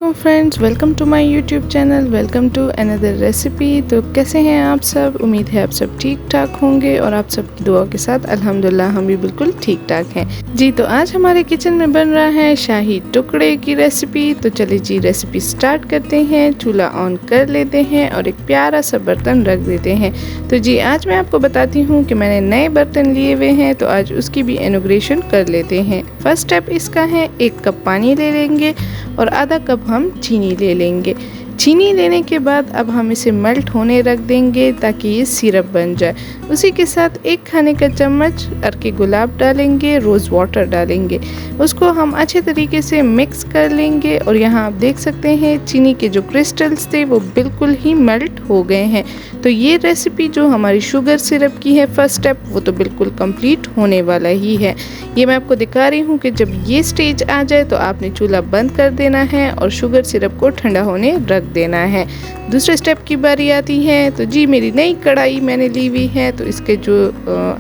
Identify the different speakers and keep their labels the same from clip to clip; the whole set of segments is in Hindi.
Speaker 1: अस्सलाम friends, welcome to my YouTube channel, welcome to another recipe. तो कैसे हैं आप सब? उम्मीद है आप सब ठीक ठाक होंगे और आप सब की दुआ के साथ अल्हम्दुलिल्लाह हम भी बिल्कुल ठीक ठाक हैं जी। तो आज हमारे किचन में बन रहा है शाही टुकड़े की रेसिपी। तो चलिए जी रेसिपी स्टार्ट करते हैं। चूल्हा ऑन कर लेते हैं और एक प्यारा सा बर्तन रख देते हैं। तो जी आज मैं आपको बताती हूँ कि मैंने नए बर्तन लिए हुए हैं, तो आज उसकी भी इनॉग्रेशन कर लेते हैं। फर्स्ट स्टेप इसका है 1 कप पानी ले लेंगे और आधा कप हम चीनी ले लेंगे। चीनी लेने के बाद अब हम इसे मेल्ट होने रख देंगे ताकि ये सिरप बन जाए। उसी के साथ 1 खाने का चम्मच अरके गुलाब डालेंगे, रोज़ वाटर डालेंगे, उसको हम अच्छे तरीके से मिक्स कर लेंगे। और यहाँ आप देख सकते हैं चीनी के जो क्रिस्टल्स थे वो बिल्कुल ही मेल्ट हो गए हैं। तो ये रेसिपी जो हमारी शुगर सिरप की है फर्स्ट स्टेप, वो तो बिल्कुल कंप्लीट होने वाला ही है। ये मैं आपको दिखा रही हूँ कि जब ये स्टेज आ जाए तो आपने चूल्हा बंद कर देना है और शुगर सिरप को ठंडा होने रख देना है। दूसरे स्टेप की बारी आती है। तो जी मेरी नई कढ़ाई मैंने ली हुई है, तो इसके जो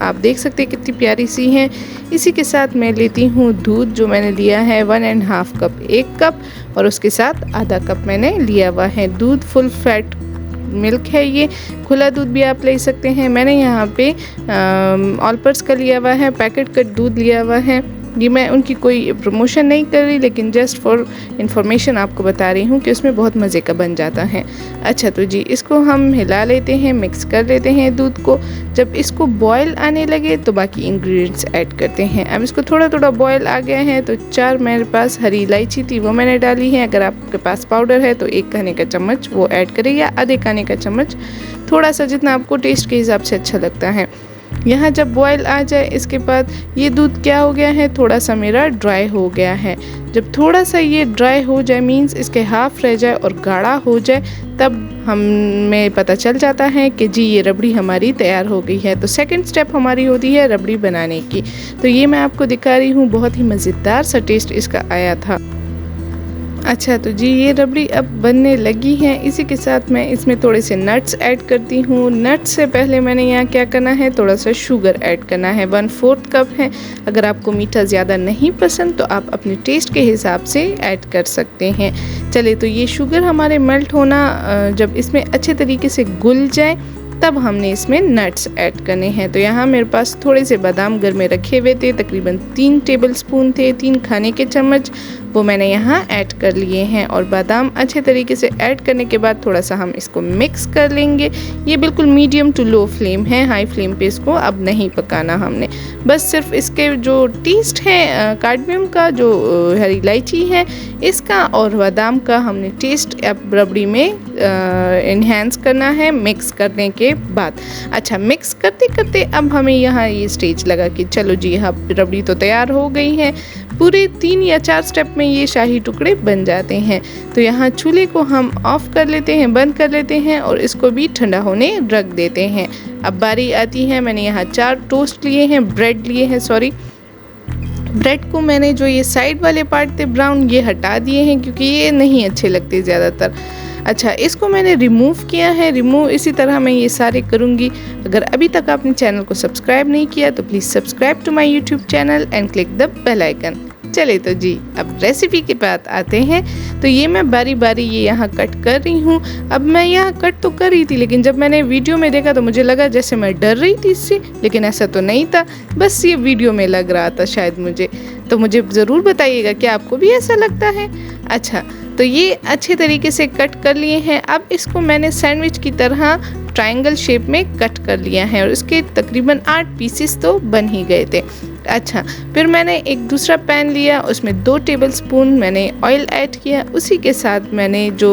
Speaker 1: आप देख सकते हैं कितनी प्यारी सी हैं। इसी के साथ मैं लेती हूँ दूध, जो मैंने लिया है 1.5 कप, 1 कप, और उसके साथ आधा कप मैंने लिया हुआ है दूध। फुल फैट मिल्क है ये, खुला दूध भी आप ले सकते हैं। मैंने यहाँ पे ऑलपर्स का लिया हुआ है, पैकेट का दूध लिया हुआ है। ये मैं उनकी कोई प्रमोशन नहीं कर रही, लेकिन जस्ट फॉर इन्फॉर्मेशन आपको बता रही हूँ कि उसमें बहुत मज़े का बन जाता है। अच्छा तो जी इसको हम हिला लेते हैं, मिक्स कर लेते हैं दूध को। जब इसको बॉयल आने लगे तो बाकी इंग्रेडिएंट्स ऐड करते हैं। अब इसको थोड़ा थोड़ा बॉयल आ गया है तो 4 मेरे पास हरी इलायची थी वो मैंने डाली है। अगर आपके पास पाउडर है तो 1 खाने का चम्मच वो ऐड करें या आधे खाने का चम्मच, थोड़ा सा जितना आपको टेस्ट के हिसाब से अच्छा लगता है। यहाँ जब बॉयल आ जाए इसके बाद ये दूध क्या हो गया है, थोड़ा सा मेरा ड्राई हो गया है। जब थोड़ा सा ये ड्राई हो जाए मीन्स इसके हाफ रह जाए और गाढ़ा हो जाए, तब हमें पता चल जाता है कि जी ये रबड़ी हमारी तैयार हो गई है। तो सेकंड स्टेप हमारी होती है रबड़ी बनाने की। तो ये मैं आपको दिखा रही हूँ, बहुत ही मज़ेदार सा टेस्ट इसका आया था। अच्छा तो जी ये रबड़ी अब बनने लगी है। इसी के साथ मैं इसमें थोड़े से नट्स ऐड करती हूँ। नट्स से पहले मैंने यहाँ क्या करना है, थोड़ा सा शुगर ऐड करना है, 1/4 कप है। अगर आपको मीठा ज़्यादा नहीं पसंद तो आप अपने टेस्ट के हिसाब से ऐड कर सकते हैं। चलिए तो ये शुगर हमारे मेल्ट होना जब इसमें अच्छे तरीके से घुल जाए तब हमने इसमें नट्स ऐड करने हैं। तो यहाँ मेरे पास थोड़े से बादाम घर में रखे हुए थे, तकरीबन 3 टेबलस्पून थे, 3 खाने के चम्मच, वो मैंने यहाँ ऐड कर लिए हैं। और बादाम अच्छे तरीके से ऐड करने के बाद थोड़ा सा हम इसको मिक्स कर लेंगे। ये बिल्कुल मीडियम टू लो फ्लेम है, हाई फ्लेम पे इसको अब नहीं पकाना हमने। बस सिर्फ इसके जो टेस्ट है कार्डमम का, जो हरी इलायची है इसका और बादाम का, हमने टेस्ट अब रबड़ी में इन्हेंस करना है मिक्स करने के बाद। अच्छा मिक्स करते करते अब हमें यहाँ ये स्टेज लगा कि चलो जी हाँ रबड़ी तो तैयार हो गई है। पूरे 3 या 4 स्टेप में ये शाही टुकड़े बन जाते हैं। तो यहाँ चूल्हे को हम ऑफ कर लेते हैं, बंद कर लेते हैं और इसको भी ठंडा होने रख देते हैं। अब बारी आती है, मैंने यहाँ 4 टोस्ट लिए हैं, ब्रेड लिए हैं, सॉरी ब्रेड को मैंने जो ये साइड वाले पार्ट थे ब्राउन ये हटा दिए हैं क्योंकि ये नहीं अच्छे लगते ज़्यादातर। अच्छा इसको मैंने रिमूव किया है, रिमूव इसी तरह मैं ये सारे करूँगी। अगर अभी तक आपने चैनल को सब्सक्राइब नहीं किया तो please subscribe to my YouTube channel and click the bell icon. चले तो जी अब रेसिपी के बाद आते हैं। तो ये मैं बारी बारी ये यहाँ कट कर रही हूँ। अब मैं यहाँ कट तो कर रही थी, लेकिन जब मैंने वीडियो में देखा तो मुझे लगा जैसे मैं डर रही थी इससे, लेकिन ऐसा तो नहीं था, बस ये वीडियो में लग रहा था शायद मुझे। तो मुझे ज़रूर बताइएगा कि आपको भी ऐसा लगता है। अच्छा तो ये अच्छे तरीके से कट कर लिए हैं। अब इसको मैंने सैंडविच की तरह ट्रायंगल शेप में कट कर लिया है और इसके तकरीबन 8 पीसेस तो बन ही गए थे। अच्छा फिर मैंने एक दूसरा पैन लिया, उसमें 2 टेबलस्पून मैंने ऑयल ऐड किया। उसी के साथ मैंने जो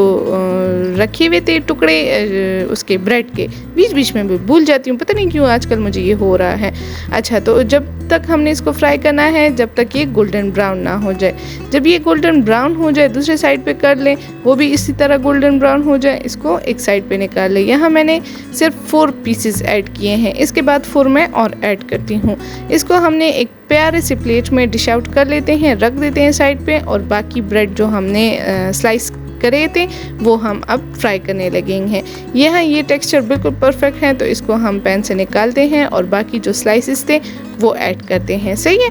Speaker 1: रखे हुए थे टुकड़े उसके ब्रेड के, बीच बीच में भी भूल जाती हूँ, पता नहीं क्यों आजकल मुझे ये हो रहा है। अच्छा तो जब तक हमने इसको फ्राई करना है जब तक ये गोल्डन ब्राउन ना हो जाए। जब ये गोल्डन ब्राउन हो जाए दूसरे साइड पे कर लें, वो भी इसी तरह गोल्डन ब्राउन हो जाए, इसको एक साइड पे निकाल लें। यहाँ मैंने सिर्फ 4 पीसेस ऐड किए हैं, इसके बाद 4 मैं और ऐड करती हूँ। इसको हमने एक प्यारे से प्लेट में डिश आउट कर लेते हैं, रख देते हैं साइड पे। और बाकी ब्रेड जो हमने स्लाइस करे थे वो हम अब फ्राई करने लगेंगे। यहाँ ये टेक्सचर बिल्कुल परफेक्ट है, तो इसको हम पैन से निकालते हैं और बाकी जो स्लाइसेस थे वो ऐड करते हैं। सही है।